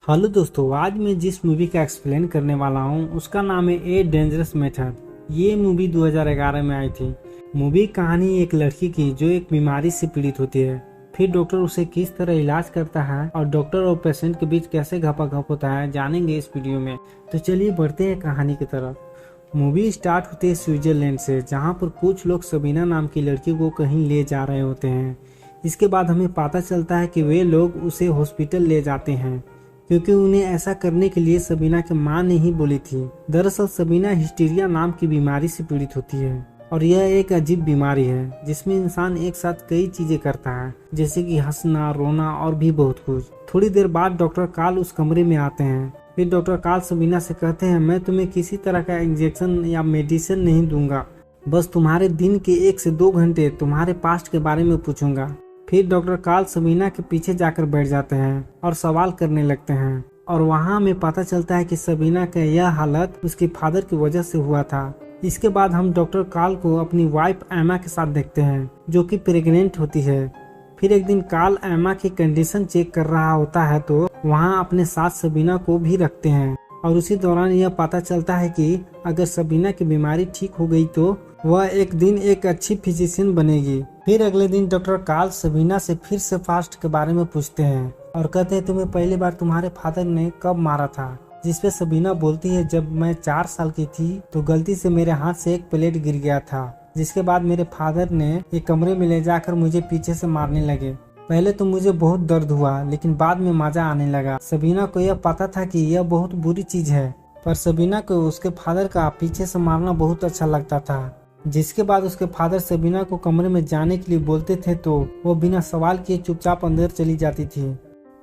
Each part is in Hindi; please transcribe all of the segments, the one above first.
हेलो दोस्तों, आज मैं जिस मूवी का एक्सप्लेन करने वाला हूँ उसका नाम है ए डेंजरस मेथड। ये मूवी 2011 में आई थी। मूवी कहानी एक लड़की की जो एक बीमारी से पीड़ित होती है। फिर डॉक्टर उसे किस तरह इलाज करता है और डॉक्टर और पेशेंट के बीच कैसे घपाघप होता है जानेंगे इस वीडियो में। तो चलिए बढ़ते हैं कहानी की तरफ। मूवी स्टार्ट होती है स्विट्जरलैंड से, जहाँ पर कुछ लोग सबीना नाम की लड़की को कहीं ले जा रहे होते हैं। इसके बाद हमें पता चलता है कि वे लोग उसे हॉस्पिटल ले जाते हैं, क्योंकि उन्हें ऐसा करने के लिए सबीना की मां ने ही बोली थी। दरअसल सबीना हिस्टीरिया नाम की बीमारी से पीड़ित होती है और यह एक अजीब बीमारी है जिसमें इंसान एक साथ कई चीजें करता है, जैसे कि हंसना, रोना और भी बहुत कुछ। थोड़ी देर बाद डॉक्टर कार्ल उस कमरे में आते हैं। फिर डॉक्टर कार्ल सबीना से कहते हैं, मैं तुम्हें किसी तरह का इंजेक्शन या मेडिसिन नहीं दूंगा, बस तुम्हारे दिन के 1 से 2 घंटे तुम्हारे पास्ट के बारे में पूछूंगा। फिर डॉक्टर कार्ल सबीना के पीछे जाकर बैठ जाते हैं और सवाल करने लगते हैं, और वहाँ हमें पता चलता है कि सबीना का यह हालत उसके फादर की वजह से हुआ था। इसके बाद हम डॉक्टर कार्ल को अपनी वाइफ एमा के साथ देखते हैं, जो कि प्रेग्नेंट होती है। फिर एक दिन कार्ल एमा की कंडीशन चेक कर रहा होता है तो वहाँ अपने साथ सबीना को भी रखते हैं, और उसी दौरान यह पता चलता है कि अगर सबीना की बीमारी ठीक हो गई तो वह एक दिन एक अच्छी फिजिशियन बनेगी। फिर अगले दिन डॉक्टर कार्ल सबीना से फिर से फास्ट के बारे में पूछते हैं और कहते हैं, तुम्हें पहली बार तुम्हारे फादर ने कब मारा था? जिसपे सबीना बोलती है, जब मैं 4 साल की थी तो गलती से मेरे हाथ से एक प्लेट गिर गया था, जिसके बाद मेरे फादर ने एक कमरे में ले जाकर मुझे पीछे से मारने लगे। पहले तो मुझे बहुत दर्द हुआ, लेकिन बाद में मजा आने लगा। सबीना को यह पता था कि यह बहुत बुरी चीज है, पर सबीना को उसके फादर का पीछे से मारना बहुत अच्छा लगता था। जिसके बाद उसके फादर सबीना को कमरे में जाने के लिए बोलते थे तो वो बिना सवाल किए चुपचाप अंदर चली जाती थी।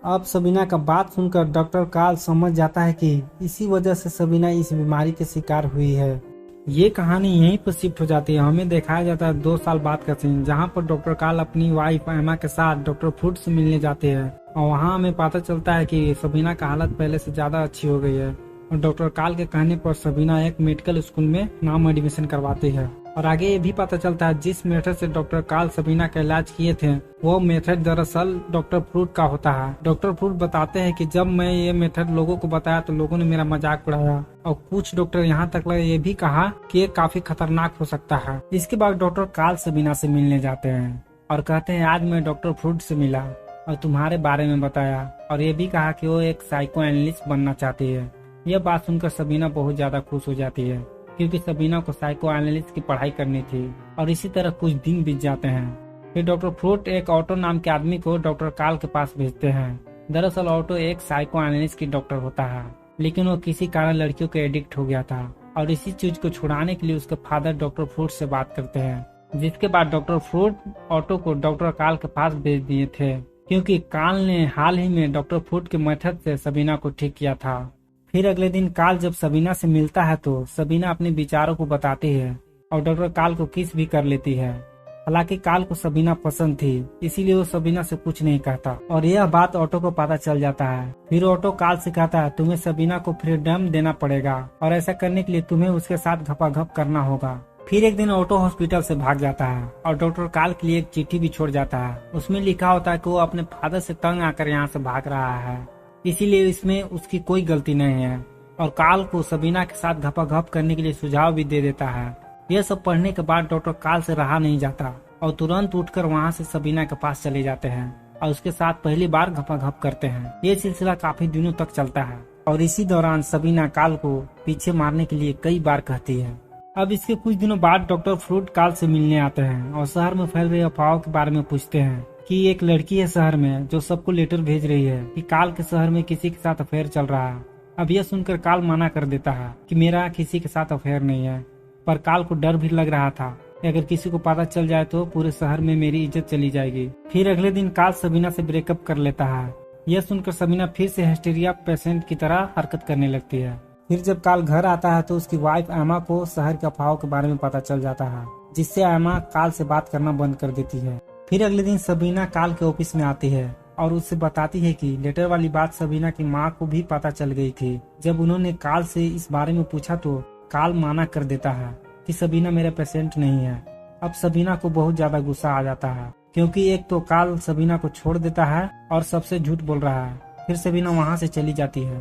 अब सबीना का बात सुनकर डॉक्टर कार्ल समझ जाता है कि इसी वजह से सबीना इस बीमारी के शिकार हुई है। ये कहानी यहीं पर शिफ्ट हो जाती है। हमें दिखाया जाता है 2 साल बाद का सीन, जहाँ पर डॉक्टर कार्ल अपनी वाइफ एमा के साथ डॉक्टर फ्रूट से मिलने जाते हैं, और वहाँ हमें पता चलता है कि सबीना का हालत पहले से ज्यादा अच्छी हो गई है। और डॉक्टर कार्ल के कहने पर सबीना एक मेडिकल स्कूल में नाम एडमिशन करवाती है। और आगे ये भी पता चलता है जिस मेथड से डॉक्टर कार्ल सबीना का इलाज किए थे वो मेथड दरअसल डॉक्टर फ्रूट का होता है। डॉक्टर फ्रूट बताते हैं कि जब मैं ये मेथड लोगों को बताया तो लोगों ने मेरा मजाक उड़ाया, और कुछ डॉक्टर यहाँ तक ये भी कहा कि ये काफी खतरनाक हो सकता है। इसके बाद डॉक्टर कार्ल सबीना से मिलने जाते हैं और कहते हैं, आज मैं डॉक्टर फ्रूट से मिला और तुम्हारे बारे में बताया, और ये भी कहा कि वो एक साइको एनालिस्ट बनना चाहती है। यह बात सुनकर सबीना बहुत ज्यादा खुश हो जाती है, क्योंकि सबीना को साइको एनालिस्ट की पढ़ाई करनी थी। और इसी तरह कुछ दिन बीत जाते हैं। फिर डॉक्टर फ्रूट एक ऑटो नाम के आदमी को डॉक्टर कार्ल के पास भेजते हैं। दरअसल ऑटो एक साइको एनालिस्ट की डॉक्टर होता है, लेकिन वो किसी कारण लड़कियों के एडिक्ट हो गया था, और इसी चीज को छुड़ाने के लिए उसके फादर डॉक्टर फ्रूट से बात करते हैं। जिसके बाद डॉक्टर फ्रूट ऑटो को डॉक्टर कार्ल के पास भेज दिए थे, क्योंकि कार्ल ने हाल ही में डॉक्टर फ्रूट के मेथड से सबीना को ठीक किया था। फिर अगले दिन कार्ल जब सबीना से मिलता है तो सबीना अपने विचारों को बताती है और डॉक्टर कार्ल को किस भी कर लेती है। हालांकि कार्ल को सबीना पसंद थी, इसीलिए वो सबीना से कुछ नहीं कहता, और यह बात ऑटो को पता चल जाता है। फिर ऑटो कार्ल से कहता है, तुम्हें सबीना को फ्रीडम देना पड़ेगा, और ऐसा करने के लिए तुम्हें उसके साथ घपाघप करना होगा। फिर एक दिन ऑटो हॉस्पिटल से भाग जाता है और डॉक्टर कार्ल के लिए एक चिट्ठी भी छोड़ जाता है। उसमें लिखा होता है कि वो अपने फादर से तंग आकर यहाँ से भाग रहा है, इसीलिए इसमें उसकी कोई गलती नहीं है। और कार्ल को सबीना के साथ घपाघप करने के लिए सुझाव भी दे देता है। यह सब पढ़ने के बाद डॉक्टर कार्ल से रहा नहीं जाता और तुरंत उठकर वहाँ से सबीना के पास चले जाते हैं और उसके साथ पहली बार घपाघप करते हैं। ये सिलसिला काफी दिनों तक चलता है, और इसी दौरान सबीना कार्ल को पीछे मारने के लिए कई बार कहती है। अब इसके कुछ दिनों बाद डॉक्टर फ्रूट कार्ल से मिलने आते हैं और शहर में फैल रही अफवाहों के बारे में पूछते हैं कि एक लड़की है शहर में जो सबको लेटर भेज रही है कि कार्ल के शहर में किसी के साथ अफेयर चल रहा है। अब यह सुनकर कार्ल मना कर देता है कि मेरा किसी के साथ अफेयर नहीं है, पर कार्ल को डर भी लग रहा था कि अगर किसी को पता चल जाए तो पूरे शहर में मेरी इज्जत चली जाएगी। फिर अगले दिन कार्ल सबीना से ब्रेकअप कर लेता है। यह सुनकर सबीना फिर से हिस्टीरिया पेशेंट की तरह हरकत करने लगती है। फिर जब कार्ल घर आता है तो उसकी वाइफ एमा को शहर के अफवाहों के बारे में पता चल जाता है, जिससे एमा कार्ल से बात करना बंद कर देती है। फिर अगले दिन सबीना कार्ल के ऑफिस में आती है और उससे बताती है कि लेटर वाली बात सबीना की माँ को भी पता चल गई थी। जब उन्होंने कार्ल से इस बारे में पूछा तो कार्ल मना कर देता है कि सबीना मेरा पेशेंट नहीं है। अब सबीना को बहुत ज्यादा गुस्सा आ जाता है, क्योंकि एक तो कार्ल सबीना को छोड़ देता है और सबसे झूठ बोल रहा है, फिर सबीना वहाँ से चली जाती है।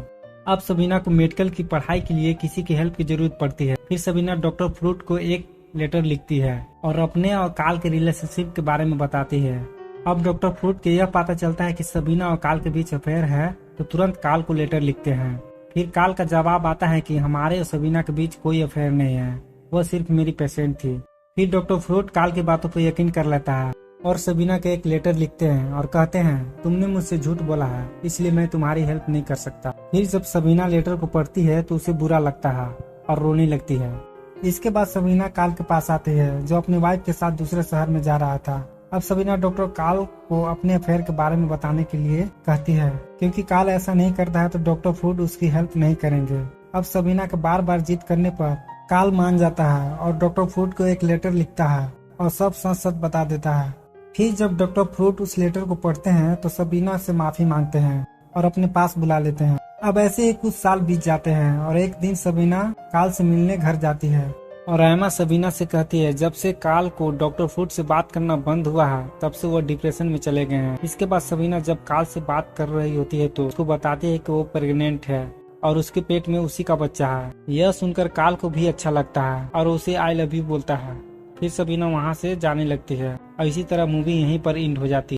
अब सबीना को मेडिकल की पढ़ाई के लिए किसी की हेल्प की जरूरत पड़ती है। फिर सबीना डॉक्टर फ्रूट को एक लेटर लिखती है और अपने और काल के रिलेशनशिप के बारे में बताती है। अब डॉक्टर फ्रूट के यह पता चलता है कि सबीना और काल के बीच अफेयर है, तो तुरंत काल को लेटर लिखते हैं। फिर काल का जवाब आता है कि हमारे और सबीना के बीच कोई अफेयर नहीं है, वह सिर्फ मेरी पेशेंट थी। फिर डॉक्टर फ्रूट काल की बातों पर यकीन कर लेता है और सबीना के एक लेटर लिखते हैं और कहते हैं तुमने मुझसे झूठ बोला है, इसलिए मैं तुम्हारी हेल्प नहीं कर सकता। फिर जब सबीना लेटर को पढ़ती है तो उसे बुरा लगता है और रोने लगती है। इसके बाद सबीना काल के पास आती है जो अपनी वाइफ के साथ दूसरे शहर में जा रहा था। अब सबीना डॉक्टर काल को अपने अफेयर के बारे में बताने के लिए कहती है, क्योंकि काल ऐसा नहीं करता है तो डॉक्टर फ्रूट उसकी हेल्प नहीं करेंगे। अब सबीना के बार बार जिद करने पर काल मान जाता है और डॉक्टर फ्रूट को एक लेटर लिखता है और सब सच सच बता देता है। फिर जब डॉक्टर फ्रूट उस लेटर को पढ़ते हैं तो सबीना से माफी मांगते हैं और अपने पास बुला लेते हैं। अब ऐसे ही कुछ साल बीत जाते हैं और एक दिन सबीना काल से मिलने घर जाती है और एमा सबीना से कहती है जब से काल को डॉक्टर फ्रूट से बात करना बंद हुआ है तब से वो डिप्रेशन में चले गए हैं। इसके बाद सबीना जब काल से बात कर रही होती है तो उसको बताती है कि वो प्रेग्नेंट है और उसके पेट में उसी का बच्चा है। यह सुनकर काल को भी अच्छा लगता है और उसे आई लव यू बोलता है। फिर सबीना वहाँ से जाने लगती है और इसी तरह मूवी यहीं पर एंड हो जाती है।